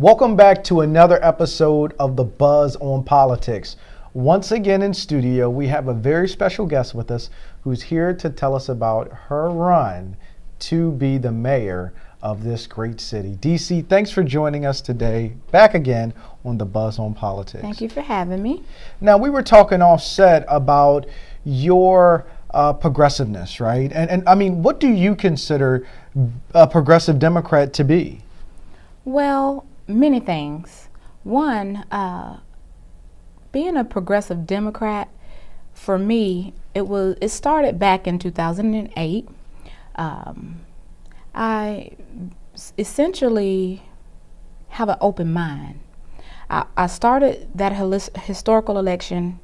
Welcome back to another episode of The Buzz on Politics. Once again in studio, we have a very special guest with us who's here to tell us about her run to be the mayor of this great city. DC, thanks for joining us today, back again on The Buzz on Politics. Thank you for having me. Now, we were talking offset about your progressiveness, right? And I mean, what do you consider a progressive Democrat to be? Well, many things. One, being a progressive Democrat, for me, it started back in 2008. I essentially have an open mind. I started that historical election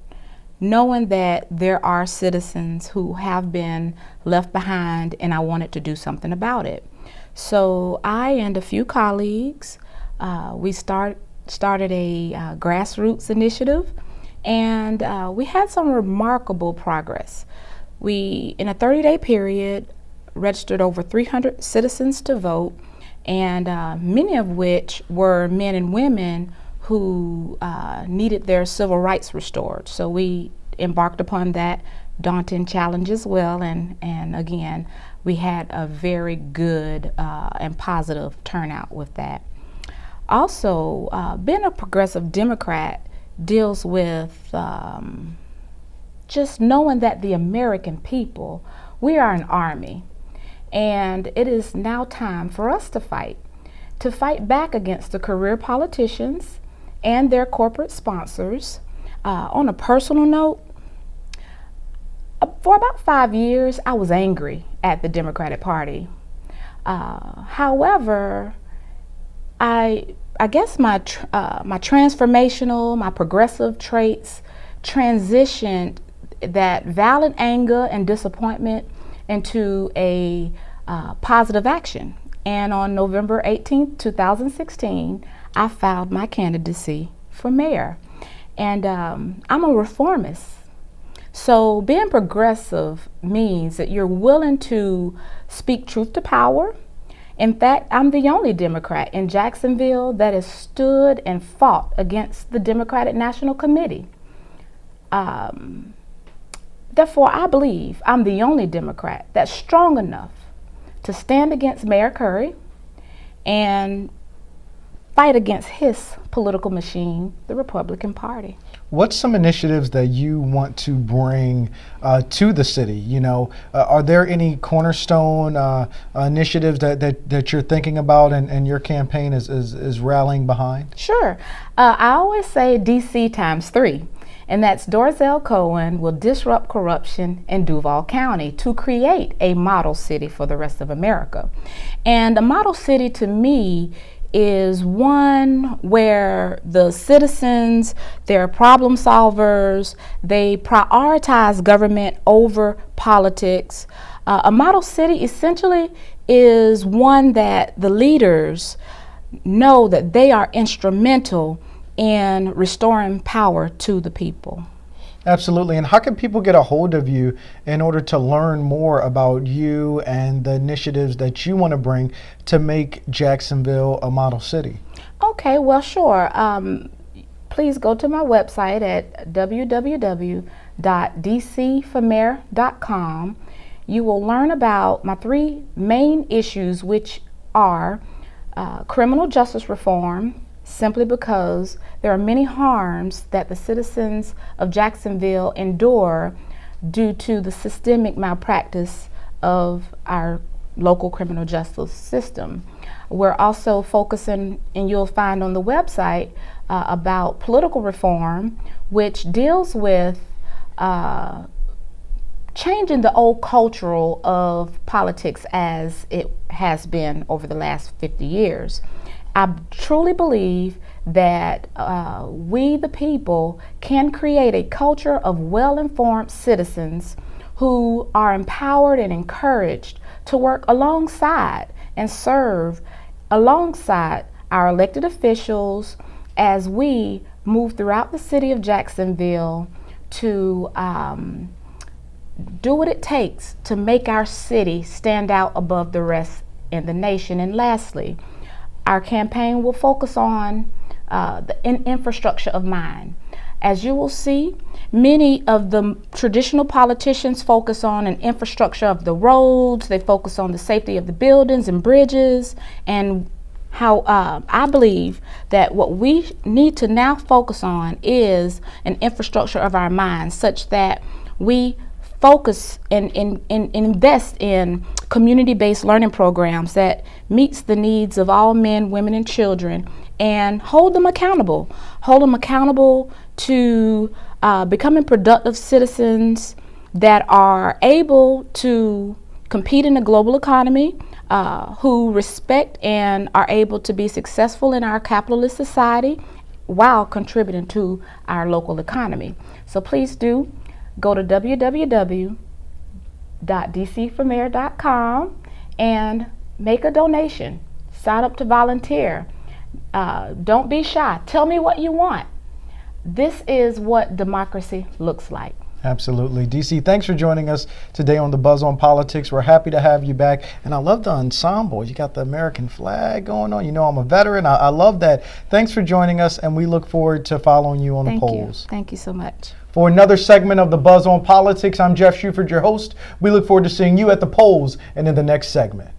knowing that there are citizens who have been left behind, and I wanted to do something about it. So I and a few colleagues, we started a grassroots initiative, and we had some remarkable progress. We, in a 30-day period, registered over 300 citizens to vote, and many of which were men and women who needed their civil rights restored. So we embarked upon that daunting challenge as well, and again, we had a very good and positive turnout with that. Also, being a progressive Democrat deals with just knowing that the American people, we are an army, and it is now time for us to fight back against the career politicians and their corporate sponsors. On a personal note, for about 5 years, I was angry at the Democratic Party. However, I guess my transformational, my progressive traits transitioned that valid anger and disappointment into a positive action. And on November 18th, 2016, I filed my candidacy for mayor. And I'm a reformist. So being progressive means that you're willing to speak truth to power. In fact, I'm the only Democrat in Jacksonville that has stood and fought against the Democratic National Committee. Therefore, I believe I'm the only Democrat that's strong enough to stand against Mayor Curry and fight against his political machine, the Republican Party. What's some initiatives that you want to bring to the city? You know, are there any cornerstone initiatives that you're thinking about and your campaign is rallying behind? Sure. I always say DC times 3, and that's Doreszell Cohen will disrupt corruption in Duval County to create a model city for the rest of America. And a model city to me is one where the citizens, they're problem solvers, they prioritize government over politics. A model city essentially is one that the leaders know that they are instrumental in restoring power to the people. Absolutely. And how can people get a hold of you in order to learn more about you and the initiatives that you want to bring to make Jacksonville a model city? Okay, well, sure. Please go to my website at www.dcformayor.com. You will learn about my 3 main issues, which are criminal justice reform, simply because there are many harms that the citizens of Jacksonville endure due to the systemic malpractice of our local criminal justice system. We're also focusing, and you'll find on the website, about political reform, which deals with changing the old cultural of politics as it has been over the last 50 years. I truly believe that we, the people, can create a culture of well-informed citizens who are empowered and encouraged to work alongside and serve alongside our elected officials as we move throughout the city of Jacksonville to do what it takes to make our city stand out above the rest in the nation. And lastly, our campaign will focus on the infrastructure of mind. As you will see, many of the traditional politicians focus on an infrastructure of the roads. They focus on the safety of the buildings and bridges, and how I believe that what we need to now focus on is an infrastructure of our minds, such that we focus and invest in community-based learning programs that meets the needs of all men, women, and children, and hold them accountable to becoming productive citizens that are able to compete in the global economy, who respect and are able to be successful in our capitalist society while contributing to our local economy. So please do go to www.dcformayor.com and make a donation. Sign up to volunteer. Don't be shy. Tell me what you want. This is what democracy looks like. Absolutely. DC, thanks for joining us today on the Buzz on Politics. We're happy to have you back. And I love the ensemble. You got the American flag going on. You know, I'm a veteran. I love that. Thanks for joining us, and we look forward to following you on the polls. Thank you so much. For another segment of the Buzz on Politics, I'm Jeff Shuford, your host. We look forward to seeing you at the polls and in the next segment.